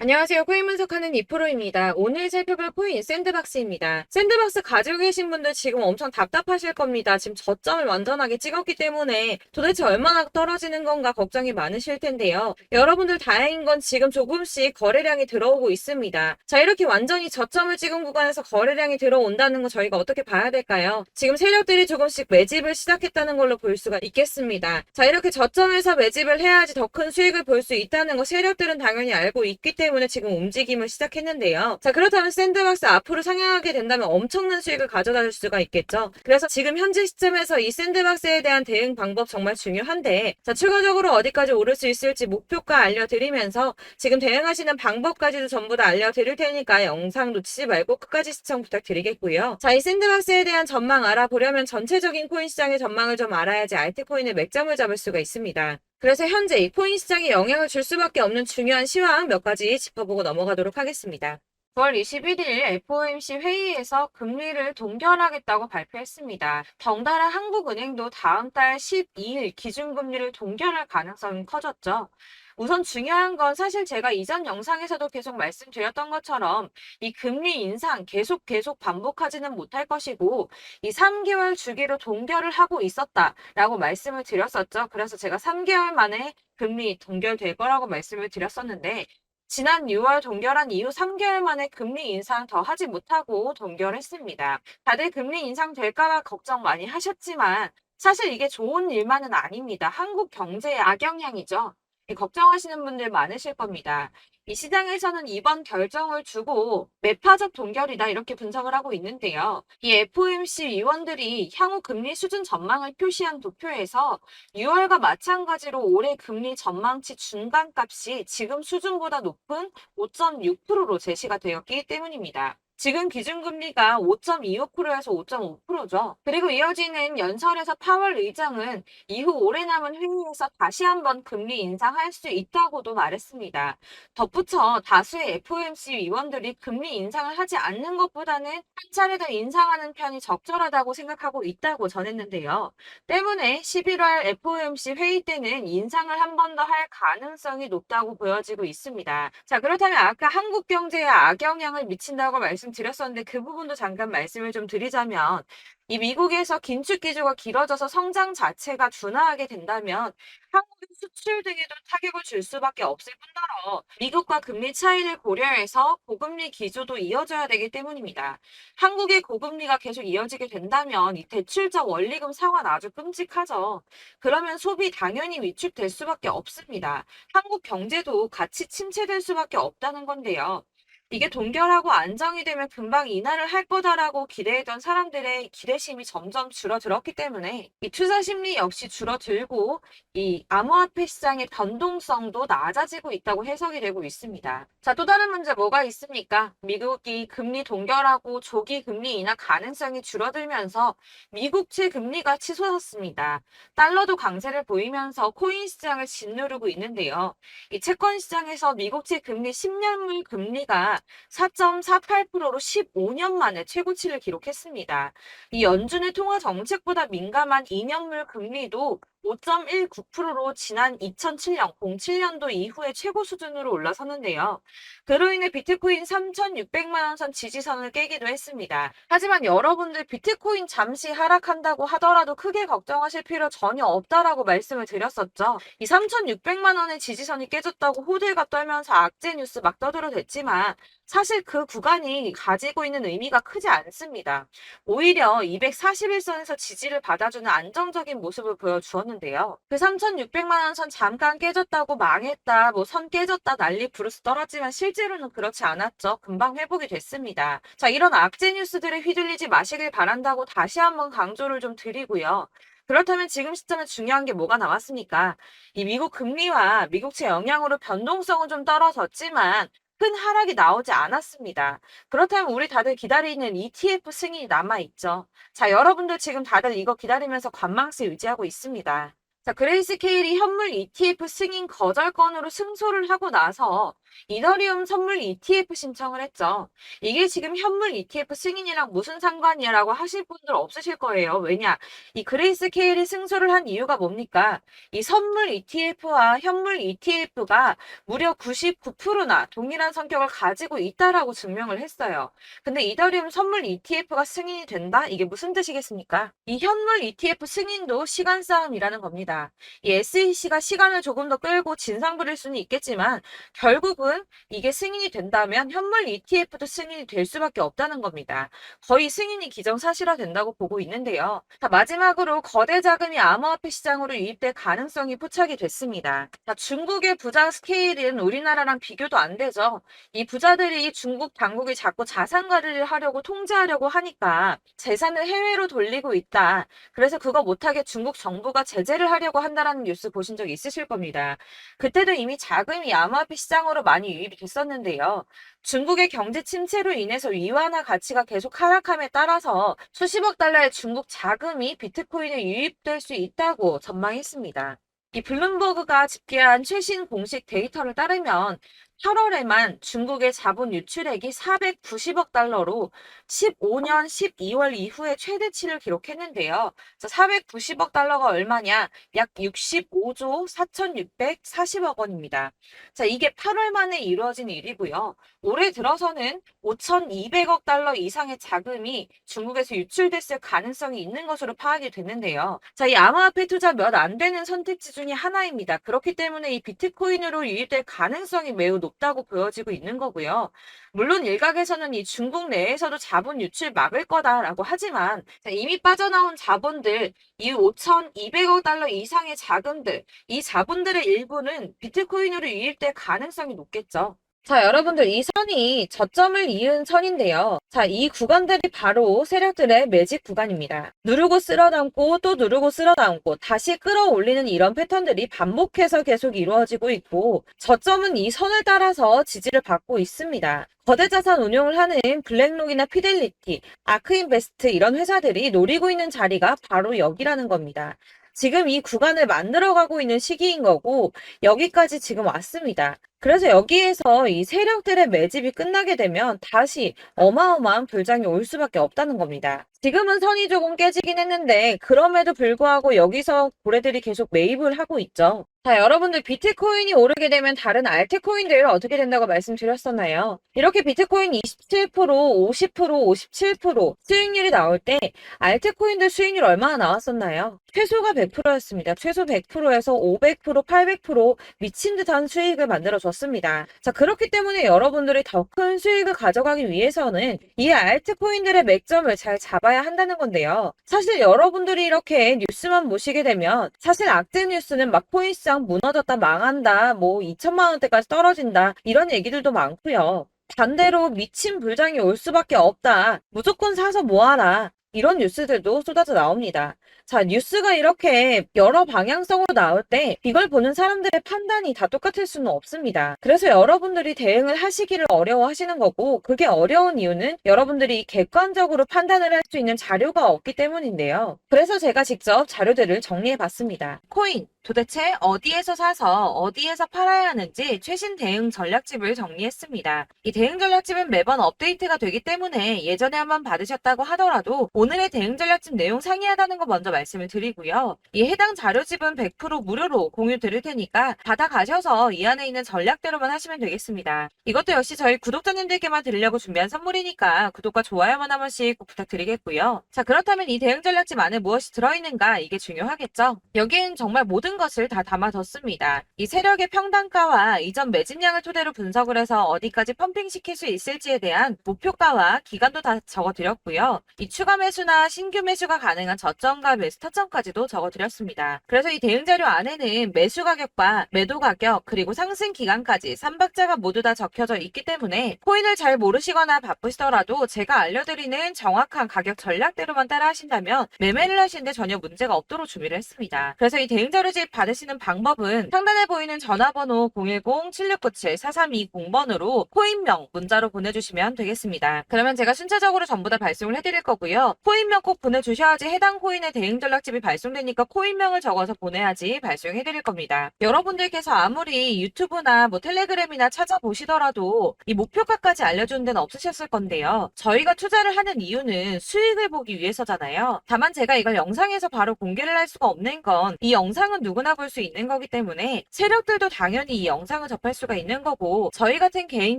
안녕하세요. 코인 분석하는 이프로입니다. 오늘 살펴볼 코인 샌드박스입니다. 샌드박스 가지고 계신 분들 지금 엄청 답답하실 겁니다. 지금 저점을 완전하게 찍었기 때문에 도대체 얼마나 떨어지는 건가 걱정이 많으실 텐데요. 여러분들 다행인 건 지금 조금씩 거래량이 들어오고 있습니다. 자, 이렇게 완전히 저점을 찍은 구간에서 거래량이 들어온다는 건 저희가 어떻게 봐야 될까요? 지금 세력들이 조금씩 매집을 시작했다는 걸로 볼 수가 있겠습니다. 자, 이렇게 저점에서 매집을 해야지 더 큰 수익을 볼 수 있다는 거 세력들은 당연히 알고 있기 때문에 지금 움직임을 시작했는데요. 자, 그렇다면 샌드박스 앞으로 상향하게 된다면 엄청난 수익을 가져다 줄 수가 있겠죠. 그래서 지금 현재 시점에서 이 샌드박스에 대한 대응 방법 정말 중요한데, 자, 추가적으로 어디까지 오를 수 있을지 목표가 알려드리면서 지금 대응하시는 방법까지도 전부 다 알려드릴 테니까 영상 놓치지 말고 끝까지 시청 부탁드리겠고요. 자, 이 샌드박스에 대한 전망 알아보려면 전체적인 코인 시장의 전망을 좀 알아야지 알트코인의 맥점을 잡을 수가 있습니다. 그래서 현재 이 코인 시장에 영향을 줄 수밖에 없는 중요한 시황 몇 가지 짚어보고 넘어가도록 하겠습니다. 9월 21일 FOMC 회의에서 금리를 동결하겠다고 발표했습니다. 덩달아 한국은행도 다음 달 12일 기준금리를 동결할 가능성이 커졌죠. 우선 중요한 건 사실 제가 이전 영상에서도 계속 말씀드렸던 것처럼 이 금리 인상 계속 반복하지는 못할 것이고 이 3개월 주기로 동결을 하고 있었다라고 말씀을 드렸었죠. 그래서 제가 3개월 만에 금리 동결될 거라고 말씀을 드렸었는데 지난 6월 동결한 이후 3개월 만에 금리 인상 더 하지 못하고 동결했습니다. 다들 금리 인상 될까봐 걱정 많이 하셨지만 사실 이게 좋은 일만은 아닙니다. 한국 경제에 악영향이죠. 걱정하시는 분들 많으실 겁니다. 이 시장에서는 이번 결정을 두고 매파적 동결이다 이렇게 분석을 하고 있는데요. 이 FOMC 위원들이 향후 금리 수준 전망을 표시한 도표에서 6월과 마찬가지로 올해 금리 전망치 중간값이 지금 수준보다 높은 5.6%로 제시가 되었기 때문입니다. 지금 기준금리가 5.25%에서 5.5%죠. 그리고 이어지는 연설에서 파월 의장은 이후 오래 남은 회의에서 다시 한번 금리 인상할 수 있다고도 말했습니다. 덧붙여 다수의 FOMC 위원들이 금리 인상을 하지 않는 것보다는 한 차례 더 인상하는 편이 적절하다고 생각하고 있다고 전했는데요. 때문에 11월 FOMC 회의 때는 인상을 한 번 더 할 가능성이 높다고 보여지고 있습니다. 자, 그렇다면 아까 한국 경제에 악영향을 미친다고 말씀드렸었는데 그 부분도 잠깐 말씀을 좀 드리자면 이 미국에서 긴축 기조가 길어져서 성장 자체가 둔화하게 된다면 한국의 수출 등에도 타격을 줄 수밖에 없을 뿐더러 미국과 금리 차이를 고려해서 고금리 기조도 이어져야 되기 때문입니다. 한국의 고금리가 계속 이어지게 된다면 이 대출자 원리금 상환 아주 끔찍하죠. 그러면 소비 당연히 위축될 수밖에 없습니다. 한국 경제도 같이 침체될 수밖에 없다는 건데요. 이게 동결하고 안정이 되면 금방 인하를 할 거다라고 기대했던 사람들의 기대심이 점점 줄어들었기 때문에 이 투자 심리 역시 줄어들고 이 암호화폐 시장의 변동성도 낮아지고 있다고 해석이 되고 있습니다. 자, 또 다른 문제 뭐가 있습니까? 미국이 금리 동결하고 조기 금리 인하 가능성이 줄어들면서 미국채 금리가 치솟았습니다. 달러도 강세를 보이면서 코인 시장을 짓누르고 있는데요. 이 채권 시장에서 미국채 금리 10년물 금리가 4.48%로 15년 만에 최고치를 기록했습니다. 이 연준의 통화 정책보다 민감한 2년물 금리도 5.19%로 지난 2007년, 07년도 이후에 최고 수준으로 올라섰는데요. 그로 인해 비트코인 3,600만 원 선 지지선을 깨기도 했습니다. 하지만 여러분들 비트코인 잠시 하락한다고 하더라도 크게 걱정하실 필요 전혀 없다라고 말씀을 드렸었죠. 이 3,600만 원의 지지선이 깨졌다고 호들갑 떨면서 악재 뉴스 막 떠들어댔지만 사실 그 구간이 가지고 있는 의미가 크지 않습니다. 오히려 241선에서 지지를 받아주는 안정적인 모습을 보여주었는데요. 그 3,600만 원 선 잠깐 깨졌다고 망했다, 뭐 선 깨졌다 난리 부르스 떨었지만 실제로는 그렇지 않았죠. 금방 회복이 됐습니다. 자, 이런 악재 뉴스들에 휘둘리지 마시길 바란다고 다시 한번 강조를 좀 드리고요. 그렇다면 지금 시점에 중요한 게 뭐가 남았습니까? 이 미국 금리와 미국채 영향으로 변동성은 좀 떨어졌지만 큰 하락이 나오지 않았습니다. 그렇다면 우리 다들 기다리는 ETF 승인이 남아있죠. 자, 여러분들 지금 다들 이거 기다리면서 관망세 유지하고 있습니다. 자, 그레이스케일이 현물 ETF 승인 거절 건으로 승소를 하고 나서 이더리움 선물 ETF 신청을 했죠. 이게 지금 현물 ETF 승인이랑 무슨 상관이야라고 하실 분들 없으실 거예요. 왜냐? 이 그레이스 케일이 승소를 한 이유가 뭡니까? 이 선물 ETF와 현물 ETF가 무려 99%나 동일한 성격을 가지고 있다라고 증명을 했어요. 근데 이더리움 선물 ETF가 승인이 된다? 이게 무슨 뜻이겠습니까? 이 현물 ETF 승인도 시간 싸움이라는 겁니다. 이 SEC가 시간을 조금 더 끌고 진상 부릴 수는 있겠지만 결국은 이게 승인이 된다면 현물 ETF도 승인이 될 수밖에 없다는 겁니다. 거의 승인이 기정사실화 된다고 보고 있는데요. 자, 마지막으로 거대 자금이 암호화폐 시장으로 유입될 가능성이 포착이 됐습니다. 자, 중국의 부자 스케일은 우리나라랑 비교도 안 되죠. 이 부자들이 중국 당국이 자꾸 자산 관리를 하려고 통제하려고 하니까 재산을 해외로 돌리고 있다. 그래서 그거 못하게 중국 정부가 제재를 하려고 한다라는 뉴스 보신 적 있으실 겁니다. 그때도 이미 자금이 암호화폐 시장으로 많이 유입이 됐었는데요. 중국의 경제 침체로 인해서 위안화 가치가 계속 하락함에 따라서 수십억 달러의 중국 자금이 비트코인에 유입될 수 있다고 전망했습니다. 이 블룸버그가 집계한 최신 공식 데이터를 따르면 8월에만 중국의 자본 유출액이 490억 달러로 15년 12월 이후에 최대치를 기록했는데요. 490억 달러가 얼마냐? 약 65조 4,640억 원입니다. 자, 이게 8월 만에 이루어진 일이고요. 올해 들어서는 5,200억 달러 이상의 자금이 중국에서 유출됐을 가능성이 있는 것으로 파악이 됐는데요. 자, 이 암호화폐 투자 몇 안 되는 선택지 중에 하나입니다. 그렇기 때문에 이 비트코인으로 유입될 가능성이 매우 높다고 보여지고 있는 거고요. 물론 일각에서는 이 중국 내에서도 자본 유출 막을 거다라고 하지만 이미 빠져나온 자본들, 이 5,200억 달러 이상의 자금들, 이 자본들의 일부는 비트코인으로 유입될 가능성이 높겠죠. 자, 여러분들 이 선이 저점을 이은 선인데요. 자, 이 구간들이 바로 세력들의 매직 구간입니다. 누르고 쓸어담고 또 누르고 쓸어담고 다시 끌어올리는 이런 패턴들이 반복해서 계속 이루어지고 있고 저점은 이 선을 따라서 지지를 받고 있습니다. 거대 자산 운용을 하는 블랙록이나 피델리티, 아크인베스트 이런 회사들이 노리고 있는 자리가 바로 여기라는 겁니다. 지금 이 구간을 만들어가고 있는 시기인 거고 여기까지 지금 왔습니다. 그래서 여기에서 이 세력들의 매집이 끝나게 되면 다시 어마어마한 불장이 올 수밖에 없다는 겁니다. 지금은 선이 조금 깨지긴 했는데 그럼에도 불구하고 여기서 고래들이 계속 매입을 하고 있죠. 자, 여러분들 비트코인이 오르게 되면 다른 알트코인들 어떻게 된다고 말씀드렸었나요? 이렇게 비트코인 27%, 50%, 57% 수익률이 나올 때 알트코인들 수익률 얼마나 나왔었나요? 최소가 100%였습니다. 최소 100%에서 500%, 800% 미친 듯한 수익을 만들어줬습니다. 자, 그렇기 때문에 여러분들이 더 큰 수익을 가져가기 위해서는 이 알트코인들의 맥점을 잘 잡아야 한다는 건데요. 사실 여러분들이 이렇게 뉴스만 보시게 되면 사실 악재 뉴스는 막 코인 시장 무너졌다, 망한다, 뭐 2천만 원대까지 떨어진다 이런 얘기들도 많고요. 반대로 미친 불장이 올 수밖에 없다. 무조건 사서 모아라. 이런 뉴스들도 쏟아져 나옵니다. 자, 뉴스가 이렇게 여러 방향성으로 나올 때 이걸 보는 사람들의 판단이 다 똑같을 수는 없습니다. 그래서 여러분들이 대응을 하시기를 어려워하시는 거고 그게 어려운 이유는 여러분들이 객관적으로 판단을 할 수 있는 자료가 없기 때문인데요. 그래서 제가 직접 자료들을 정리해 봤습니다. 코인 도대체 어디에서 사서 어디에서 팔아야 하는지 최신 대응 전략집을 정리했습니다. 이 대응 전략집은 매번 업데이트가 되기 때문에 예전에 한번 받으셨다고 하더라도 오늘의 대응 전략집 내용 상이하다는 거 먼저 말씀을 드리고요. 이 해당 자료집은 100% 무료로 공유 드릴 테니까 받아가셔서 이 안에 있는 전략대로만 하시면 되겠습니다. 이것도 역시 저희 구독자님들께만 드리려고 준비한 선물이니까 구독과 좋아요만 한 번씩 꼭 부탁드리겠고요. 자, 그렇다면 이 대응 전략집 안에 무엇이 들어있는가 이게 중요하겠죠. 여기엔 정말 모든 것을 다 담아뒀습니다. 이 세력의 평단가와 이전 매집량을 토대로 분석을 해서 어디까지 펌핑시킬 수 있을지에 대한 목표가와 기간도 다 적어드렸고요. 이 추가 매수나 신규 매수가 가능한 저점과 매수 타점까지도 적어드렸습니다. 그래서 이 대응 자료 안에는 매수 가격과 매도 가격 그리고 상승 기간까지 3박자가 모두 다 적혀져 있기 때문에 코인을 잘 모르시거나 바쁘시더라도 제가 알려드리는 정확한 가격 전략대로만 따라 하신다면 매매를 하시는데 전혀 문제가 없도록 준비를 했습니다. 그래서 이 대응 자료집 멤버십 받으시는 방법은 상단에 보이는 전화번호 010-7697-4320번으로 코인명 문자로 보내주시면 되겠습니다. 그러면 제가 순차적으로 전부 다 발송을 해드릴 거고요. 코인명 꼭 보내주셔야지 해당 코인의 대응 전략집이 발송되니까 코인명을 적어서 보내야지 발송해드릴 겁니다. 여러분들께서 아무리 유튜브나 뭐 텔레그램이나 찾아보시더라도 이 목표가까지 알려주는 데는 없으셨을 건데요. 저희가 투자를 하는 이유는 수익을 보기 위해서잖아요. 다만 제가 이걸 영상에서 바로 공개를 할 수가 없는 건 이 영상은 누구나 볼 수 있는 거기 때문에 세력들도 당연히 이 영상을 접할 수가 있는 거고, 저희 같은 개인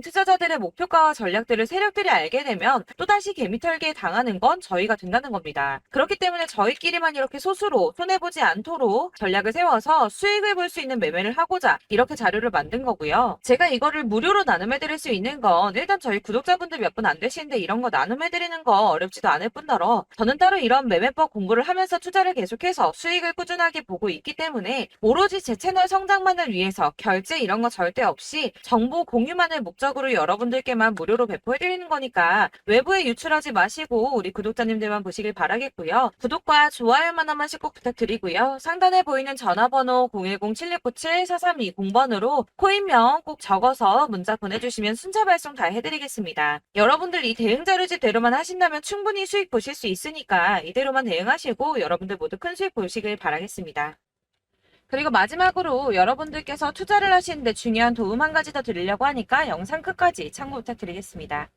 투자자들의 목표가와 전략들을 세력들이 알게 되면 또다시 개미털기에 당하는 건 저희가 된다는 겁니다. 그렇기 때문에 저희끼리만 이렇게 소수로 손해보지 않도록 전략을 세워서 수익을 볼 수 있는 매매를 하고자 이렇게 자료를 만든 거고요. 제가 이거를 무료로 나눔해드릴 수 있는 건 일단 저희 구독자분들 몇 분 안 되시는데 이런 거 나눔해드리는 거 어렵지도 않을 뿐더러 저는 따로 이런 매매법 공부를 하면서 투자를 계속해서 수익을 꾸준하게 보고 있기 때문에 오로지 제 채널 성장만을 위해서 결제 이런 거 절대 없이 정보 공유만을 목적으로 여러분들께만 무료로 배포해드리는 거니까 외부에 유출하지 마시고 우리 구독자님들만 보시길 바라겠고요. 구독과 좋아요만 한 번씩 꼭 부탁드리고요. 상단에 보이는 전화번호 010-7697-4320번으로 코인명 꼭 적어서 문자 보내주시면 순차 발송 다 해드리겠습니다. 여러분들 이 대응 자료집대로만 하신다면 충분히 수익 보실 수 있으니까 이대로만 대응하시고 여러분들 모두 큰 수익 보시길 바라겠습니다. 그리고 마지막으로 여러분들께서 투자를 하시는데 중요한 도움 한 가지 더 드리려고 하니까 영상 끝까지 참고 부탁드리겠습니다.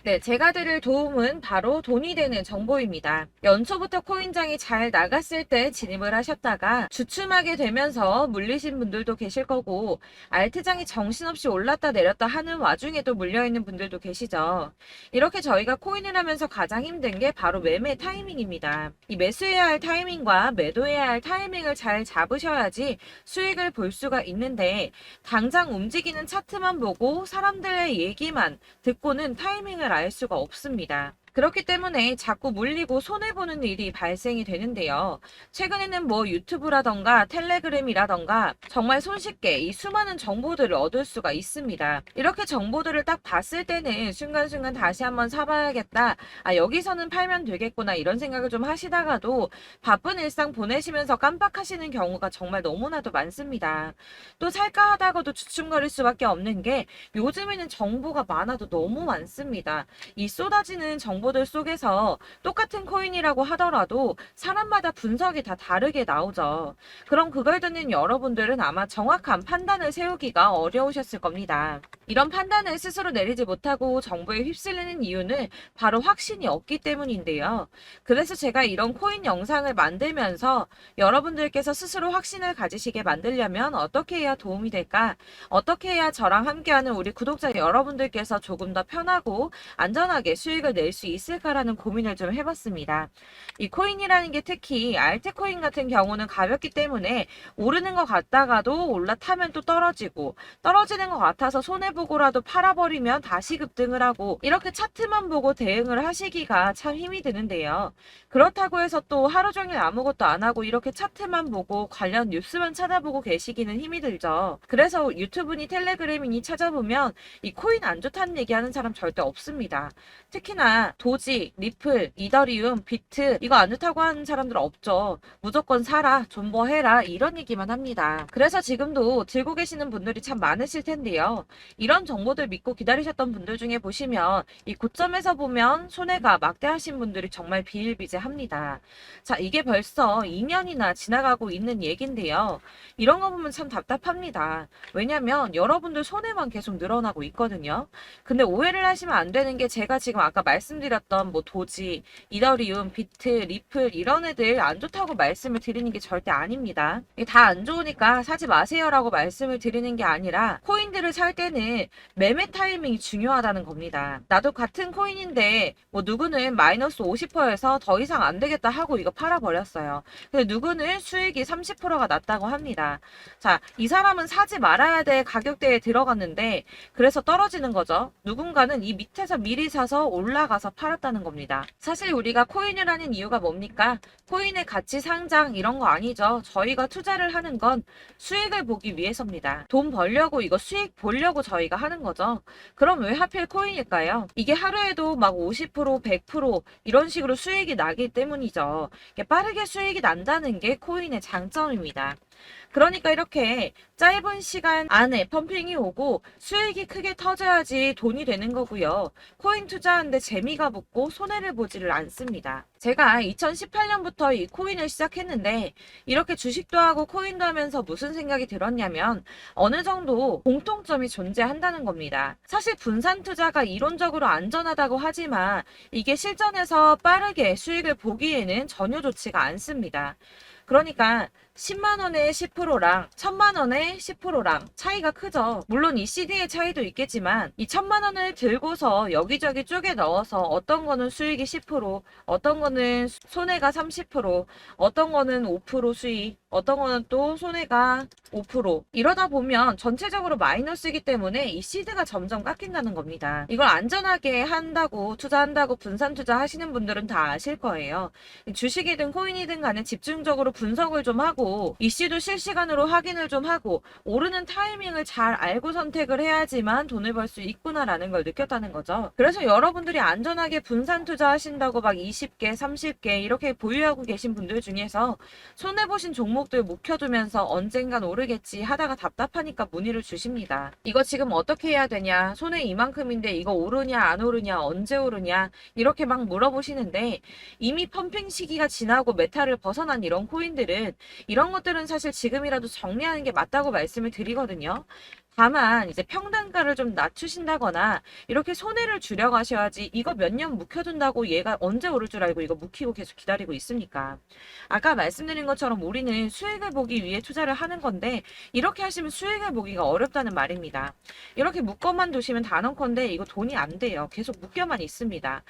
네, 제가 드릴 도움은 바로 돈이 되는 정보입니다. 연초부터 코인장이 잘 나갔을 때 진입을 하셨다가 주춤하게 되면서 물리신 분들도 계실 거고, 알트장이 정신없이 올랐다 내렸다 하는 와중에도 물려있는 분들도 계시죠. 이렇게 저희가 코인을 하면서 가장 힘든 게 바로 매매 타이밍입니다. 이 매수해야 할 타이밍과 매도해야 할 타이밍을 잘 잡으셔야지 수익을 볼 수가 있는데, 당장 움직이는 차트만 보고 사람들의 얘기만 듣고는 타이밍을 알 수가 없습니다. 그렇기 때문에 자꾸 물리고 손해보는 일이 발생이 되는데요. 최근에는 뭐 유튜브라던가 텔레그램이라던가 정말 손쉽게 이 수많은 정보들을 얻을 수가 있습니다. 이렇게 정보들을 딱 봤을 때는 순간순간 다시 한번 사봐야겠다, 아 여기서는 팔면 되겠구나 이런 생각을 좀 하시다가도 바쁜 일상 보내시면서 깜빡하시는 경우가 정말 너무나도 많습니다. 또 살까 하다가도 주춤거릴 수밖에 없는 게 요즘에는 정보가 많아도 너무 많습니다. 이 쏟아지는 정보들 속에서 똑같은 코인이라고 하더라도 사람마다 분석이 다 다르게 나오죠. 그럼 그걸 듣는 여러분들은 아마 정확한 판단을 세우기가 어려우셨을 겁니다. 이런 판단을 스스로 내리지 못하고 정보에 휩쓸리는 이유는 바로 확신이 없기 때문인데요. 그래서 제가 이런 코인 영상을 만들면서 여러분들께서 스스로 확신을 가지시게 만들려면 어떻게 해야 도움이 될까? 어떻게 해야 저랑 함께하는 우리 구독자 여러분들께서 조금 더 편하고 안전하게 수익을 낼 수 있을까라는 고민을 좀 해봤습니다. 이 코인이라는 게 특히 알트코인 같은 경우는 가볍기 때문에 오르는 것 같다가도 올라타면 또 떨어지고, 떨어지는 것 같아서 손해보고라도 팔아버리면 다시 급등을 하고, 이렇게 차트만 보고 대응을 하시기가 참 힘이 드는데요. 그렇다고 해서 또 하루 종일 아무것도 안 하고 이렇게 차트만 보고 관련 뉴스만 찾아보고 계시기는 힘이 들죠. 그래서 유튜브니 텔레그램이니 찾아보면 이 코인 안 좋다는 얘기하는 사람 절대 없습니다. 특히나 도지, 리플, 이더리움, 비트 이거 안 좋다고 하는 사람들 없죠. 무조건 사라, 존버해라 이런 얘기만 합니다. 그래서 지금도 들고 계시는 분들이 참 많으실 텐데요. 이런 정보들 믿고 기다리셨던 분들 중에 보시면 이 고점에서 보면 손해가 막대하신 분들이 정말 비일비재합니다. 자, 이게 벌써 2년이나 지나가고 있는 얘긴데요. 이런 거 보면 참 답답합니다. 왜냐면 여러분들 손해만 계속 늘어나고 있거든요. 근데 오해를 하시면 안 되는 게, 제가 지금 아까 말씀드렸던 뭐 도지, 이더리움, 비트, 리플 이런 애들 안 좋다고 말씀을 드리는 게 절대 아닙니다. 다 안 좋으니까 사지 마세요라고 말씀을 드리는 게 아니라, 코인들을 살 때는 매매 타이밍이 중요하다는 겁니다. 나도 같은 코인인데 뭐 누구는 마이너스 50%에서 더 이상 안 되겠다 하고 이거 팔아버렸어요. 근데 누구는 수익이 30%가 났다고 합니다. 자, 이 사람은 사지 말아야 될 가격대에 들어갔는데 그래서 떨어지는 거죠. 누군가는 이 밑에서 미리 사서 올라가서 팔았다는 겁니다. 사실 우리가 코인을 하는 이유가 뭡니까? 코인의 가치 상장 이런 거 아니죠. 저희가 투자를 하는 건 수익을 보기 위해서입니다. 돈 벌려고, 이거 수익 보려고 저희가 하는 거죠. 그럼 왜 하필 코인일까요? 이게 하루에도 막 50%, 100% 이런 식으로 수익이 나기 때문이죠. 빠르게 수익이 난다는 게 코인의 장점입니다. 그러니까 이렇게 짧은 시간 안에 펌핑이 오고 수익이 크게 터져야지 돈이 되는 거고요. 코인 투자하는데 재미가 붙고 손해를 보지를 않습니다. 제가 2018년부터 이 코인을 시작했는데 이렇게 주식도 하고 코인도 하면서 무슨 생각이 들었냐면 어느 정도 공통점이 존재한다는 겁니다. 사실 분산 투자가 이론적으로 안전하다고 하지만 이게 실전에서 빠르게 수익을 보기에는 전혀 좋지가 않습니다. 그러니까 10만원에 10%랑 1000만원에 10%랑 차이가 크죠. 물론 이 CD의 차이도 있겠지만 이 1000만원을 들고서 여기저기 쪼개 넣어서 어떤 거는 수익이 10%, 어떤 거는 손해가 30%, 어떤 거는 5% 수익, 어떤 거는 또 손해가 5%. 이러다 보면 전체적으로 마이너스이기 때문에 이 시드가 점점 깎인다는 겁니다. 이걸 안전하게 한다고 투자한다고 분산 투자하시는 분들은 다 아실 거예요. 주식이든 코인이든 간에 집중적으로 분석을 좀 하고 이슈도 실시간으로 확인을 좀 하고 오르는 타이밍을 잘 알고 선택을 해야지만 돈을 벌 수 있구나라는 걸 느꼈다는 거죠. 그래서 여러분들이 안전하게 분산 투자하신다고 막 20개, 30개 이렇게 보유하고 계신 분들 중에서 손해보신 종목들 묵혀두면서 언젠간 오르겠지 하다가 답답하니까 문의를 주십니다. 이거 지금 어떻게 해야 되냐? 손해 이만큼인데 이거 오르냐 안 오르냐 언제 오르냐 이렇게 막 물어보시는데 이미 펌핑 시기가 지나고 메타를 벗어난 이런 코인들은 이런 것들은 사실 지금이라도 정리하는 게 맞다고 말씀을 드리거든요. 다만 이제 평단가를 좀 낮추신다거나 이렇게 손해를 줄여가셔야지 이거 몇 년 묵혀둔다고 얘가 언제 오를 줄 알고 이거 묵히고 계속 기다리고 있습니까? 아까 말씀드린 것처럼 우리는 수익을 보기 위해 투자를 하는 건데 이렇게 하시면 수익을 보기가 어렵다는 말입니다. 이렇게 묶어만 두시면 단언컨대 이거 돈이 안 돼요. 계속 묶여만 있습니다.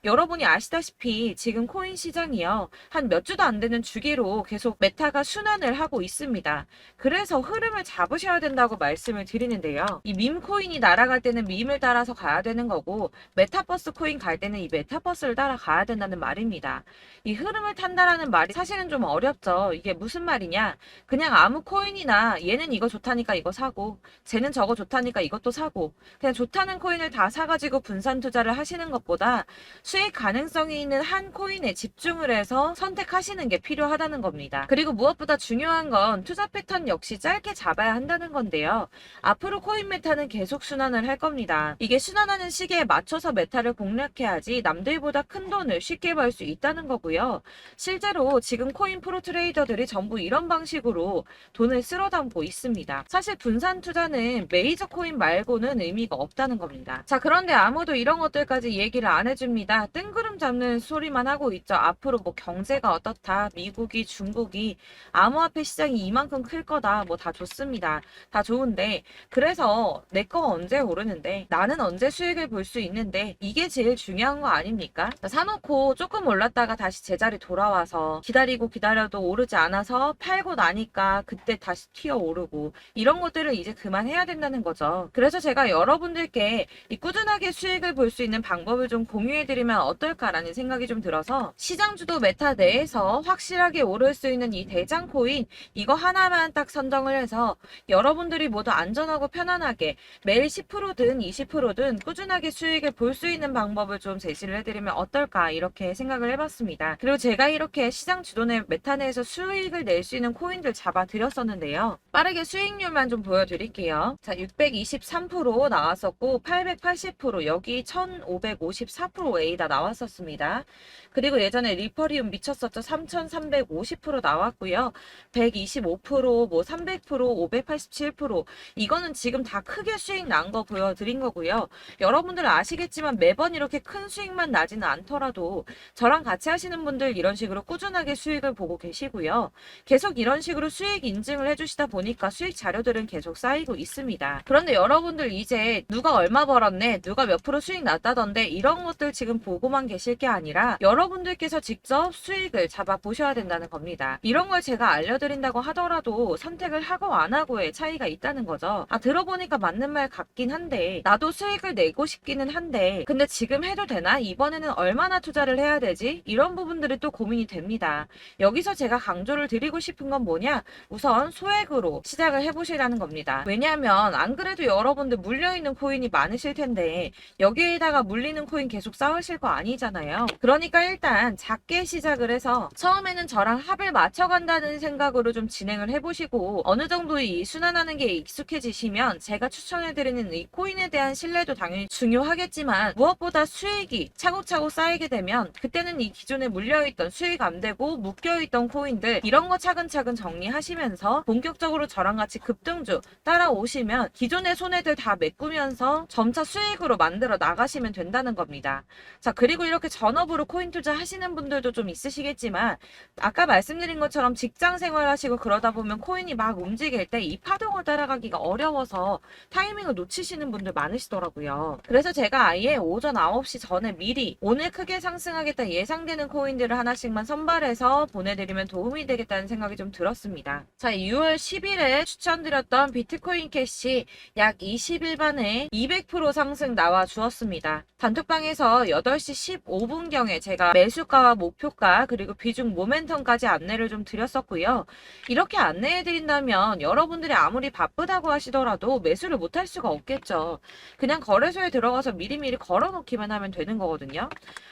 여러분이 아시다시피 지금 코인 시장이요. 한 몇 주도 안 되는 주기로 계속 메타가 순환을 하고 있습니다. 그래서 흐름을 잡으셔야 된다고 말씀을 드리는데요. 이 밈 코인이 날아갈 때는 밈을 따라서 가야 되는 거고 메타버스 코인 갈 때는 이 메타버스를 따라가야 된다는 말입니다. 이 흐름을 탄다라는 말이 사실은 좀 어렵죠. 이게 무슨 말이냐? 그냥 아무 코인이나 얘는 이거 좋다니까 이거 사고 쟤는 저거 좋다니까 이것도 사고 그냥 좋다는 코인을 다 사가지고 분산 투자를 하시는 것보다 수익 가능성이 있는 한 코인에 집중을 해서 선택하시는 게 필요하다는 겁니다. 그리고 무엇보다 중요한 건 투자 패턴 역시 짧게 잡아야 한다는 건데요. 앞으로 코인 메타는 계속 순환을 할 겁니다. 이게 순환하는 시기에 맞춰서 메타를 공략해야지 남들보다 큰 돈을 쉽게 벌 수 있다는 거고요. 실제로 지금 코인 프로 트레이더들이 전부 이런 방식으로 돈을 쓸어 담고 있습니다. 사실 분산 투자는 메이저 코인 말고는 의미가 없다는 겁니다. 자, 그런데 아무도 이런 것들까지 얘기를 안 해줍니다. 뜬구름 잡는 소리만 하고 있죠. 앞으로 뭐 경제가 어떻다, 미국이, 중국이, 암호화폐 시장이 이만큼 클 거다, 뭐 다 좋습니다. 다 좋은데 그래서 내 거 언제 오르는데 나는 언제 수익을 볼 수 있는데 이게 제일 중요한 거 아닙니까? 사놓고 조금 올랐다가 다시 제자리 돌아와서 기다리고 기다려도 오르지 않아서 팔고 나니까 그때 다시 튀어 오르고 이런 것들을 이제 그만해야 된다는 거죠. 그래서 제가 여러분들께 이 꾸준하게 수익을 볼 수 있는 방법을 좀 공유해드리면 어떨까라는 생각이 좀 들어서 시장주도 메타 내에서 확실하게 오를 수 있는 이 대장 코인 이거 하나만 딱 선정을 해서 여러분들이 모두 안전하고 편안하게 매일 10%든 20%든 꾸준하게 수익을 볼 수 있는 방법을 좀 제시를 해드리면 어떨까 이렇게 생각을 해봤습니다. 그리고 제가 이렇게 시장 주도내 메타 내에서 수익을 낼 수 있는 코인들 잡아드렸었는데요. 빠르게 수익률만 좀 보여드릴게요. 자, 623% 나왔었고 880% 여기 1554%A다 나왔었습니다. 그리고 예전에 리퍼리움 미쳤었죠. 3350% 나왔고요. 125%, 뭐 300%, 587% 이거는 지금 다 크게 수익 난 거 보여드린 거고요. 여러분들 아시겠지만 매번 이렇게 큰 수익만 나지는 않더라도 저랑 같이 하시는 분들 이런 식으로 꾸준하게 수익을 보고 계시고요. 계속 이런 식으로 수익 인증을 해주시다 보니까 수익 자료들은 계속 쌓이고 있습니다. 그런데 여러분들 이제 누가 얼마 벌었네, 누가 몇 프로 수익 났다던데 이런 것들 지금 보고만 계실 게 아니라 여러분들께서 직접 수익을 잡아 보셔야 된다는 겁니다. 이런 걸 제가 알려드린다고 하더라도 선택을 하고 안 하고의 차이가 있다는 거죠. 아, 들어보니까 맞는 말 같긴 한데 나도 수익을 내고 싶기는 한데 근데 지금 해도 되나? 이번에는 얼마나 투자를 해야 되지? 이런 부분들이 또 고민이 됩니다. 여기서 제가 강조를 드리고 싶은 건 뭐냐? 우선 소액으로 시작을 해보시라는 겁니다. 왜냐하면 안 그래도 여러분들 물려있는 코인이 많으실 텐데 여기에다가 물리는 코인 계속 쌓으실 거 아니잖아요. 그러니까 일단 작게 시작을 해서 처음에는 저랑 합을 맞춰간다는 생각으로 좀 진행을 해보시고 어느 정도 이 순환하는 게 익숙해지시면 제가 추천해드리는 이 코인에 대한 신뢰도 당연히 중요하겠지만 무엇보다 수익이 차곡차곡 쌓이게 되면 그때는 이 기존에 물려있던 수익 안 되고 묶여있던 코인들 이런 거 차근차근 정리하시면서 본격적으로 저랑 같이 급등주 따라오시면 기존의 손해들 다 메꾸면서 점차 수익으로 만들어 나가시면 된다는 겁니다. 자, 그리고 이렇게 전업으로 코인 투자 하시는 분들도 좀 있으시겠지만 아까 말씀드린 것처럼 직장 생활하시고 그러다 보면 코인이 막 움직일 때 이 파동을 따라가기가 어려워서 타이밍을 놓치시는 분들 많으시더라고요. 그래서 제가 아예 오전 9시 전에 미리 오늘 크게 상승하겠다 예상되는 코인들을 하나씩만 선발해서 보내드리면 도움이 되겠다는 생각이 좀 들었습니다. 자, 6월 10일에 추천드렸던 비트코인 캐시 약 20일 만에 200% 상승 나와 주었습니다. 단톡방에서 8시 15분경에 제가 매수가와 목표가 그리고 비중 모멘텀까지 안내를 좀 드렸었고요. 이렇게 안내해드린다면 여러분들이 아무리 바쁘다고 하시더라도 매수를 못할 수가 없겠죠. 그냥 거래소에 들어가서 미리미리 걸어놓기만 하면 되는 거거든요.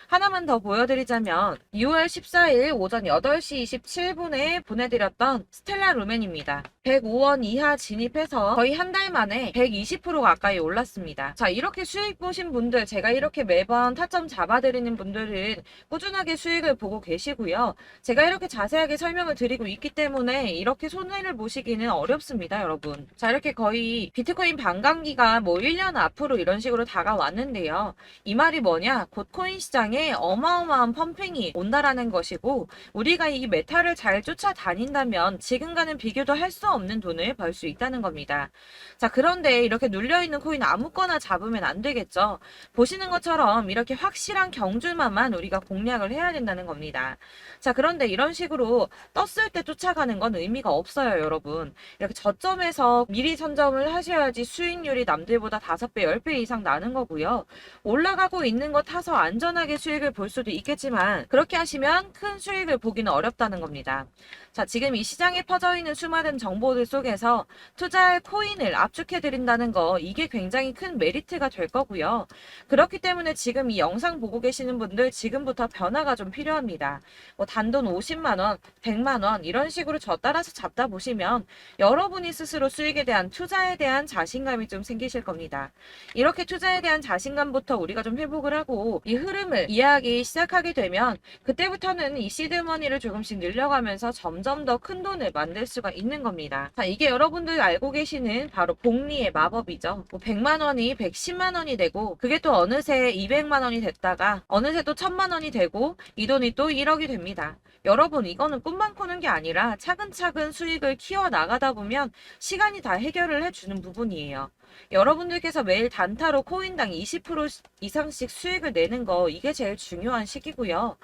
하나만 더 보여드리자면 6월 14일 오전 8시 27분에 보내드렸던 스텔라 루멘입니다. 105원 이하 진입해서 거의 한 달 만에 120% 가까이 올랐습니다. 자, 이렇게 수익 보신 분들, 제가 이렇게 매번 타점 잡아드리는 분들은 꾸준하게 수익을 보고 계시고요. 제가 이렇게 자세하게 설명을 드리고 있기 때문에 이렇게 손해를 보시기는 어렵습니다, 여러분. 자, 이렇게 거의 비트코인 반감기가 뭐 1년 앞으로 이런 식으로 다가왔는데요. 이 말이 뭐냐? 곧 코인 시장에 어마어마한 펌핑이 온다라는 것이고 우리가 이 메타를 잘 쫓아다닌다면 지금과는 비교도 할 수 없는 돈을 벌 수 있다는 겁니다. 자, 그런데 이렇게 눌려있는 코인 아무거나 잡으면 안 되겠죠. 보시는 것처럼 이렇게 확실한 경주만만 우리가 공략을 해야 된다는 겁니다. 자, 그런데 이런 식으로 떴을 때 쫓아가는 건 의미가 없어요, 여러분. 이렇게 저점에서 미리 선점을 하셔야지 수익률이 남들보다 5배, 10배 이상 나는 거고요. 올라가고 있는 거 타서 안전하게 수익을 볼 수도 있겠지만 그렇게 하시면 큰 수익을 보기는 어렵다는 겁니다. 자, 지금 이 시장에 퍼져 있는 수많은 정보들 속에서 투자할 코인을 압축해드린다는 거 이게 굉장히 큰 메리트가 될 거고요. 그렇기 때문에 지금 이 영상 보고 계시는 분들 지금부터 변화가 좀 필요합니다. 뭐 단돈 50만원, 100만원 이런 식으로 저 따라서 잡다 보시면 여러분이 스스로 수익에 대한 투자에 대한 자신감이 좀 생기실 겁니다. 이렇게 투자에 대한 자신감부터 우리가 좀 회복을 하고 이 흐름을 이해하기 시작하게 되면 그때부터는 이 시드머니를 조금씩 늘려가면서 점점 더 큰 돈을 만들 수가 있는 겁니다. 자, 이게 여러분들 알고 계시는 바로 복리의 마법이죠. 뭐 100만원이 110만원이 되고 그게 또 어느새 200만원이 됐다가 어느새 또 1000만원이 되고 이 돈이 또 1억이 됩니다. 여러분, 이거는 꿈만 꾸는 게 아니라 차근차근 수익을 키워 나가다 보면 시간이 다 해결을 해주는 부분이에요. 여러분들께서 매일 단타로 코인당 20% 이상씩 수익을 내는 거 이게 제일 중요한 시기고요.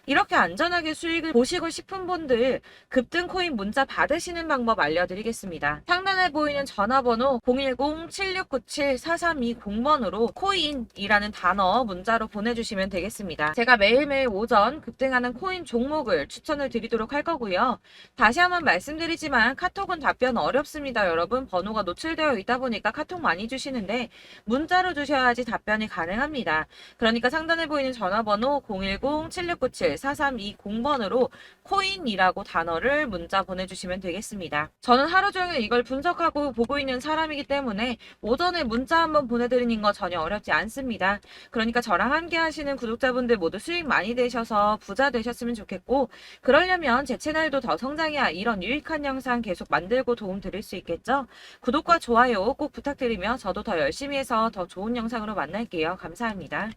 이렇게 안전하게 수익을 보시고 싶은 분들 급등 코인 문자 받으시는 방법 알려드리겠습니다. 상단에 보이는 전화번호 010-7697-4320번으로 코인이라는 단어 문자로 보내주시면 되겠습니다. 제가 매일매일 오전 급등하는 코인 종목을 추천을 드리도록 할 거고요. 다시 한번 말씀드리지만 카톡은 답변 어렵습니다. 여러분, 번호가 노출되어 있다 보니까 카톡 많이 주시는데 문자로 주셔야지 답변이 가능합니다. 그러니까 상단에 보이는 전화번호 010-7697-4320번으로 코인이라고 단어를 문자 보내주시면 되겠습니다. 저는 하루 종일 이걸 분석하고 보고 있는 사람이기 때문에 오전에 문자 한번 보내드리는 거 전혀 어렵지 않습니다. 그러니까 저랑 함께 하시는 구독자분들 모두 수익 많이 되셔서 부자 되셨으면 좋겠고 그러려면 제 채널도 더 성장해야 이런 유익한 영상 계속 만들고 도움 드릴 수 있겠죠? 구독과 좋아요 꼭 부탁드리며 저도 더 열심히 해서 더 좋은 영상으로 만날게요. 감사합니다.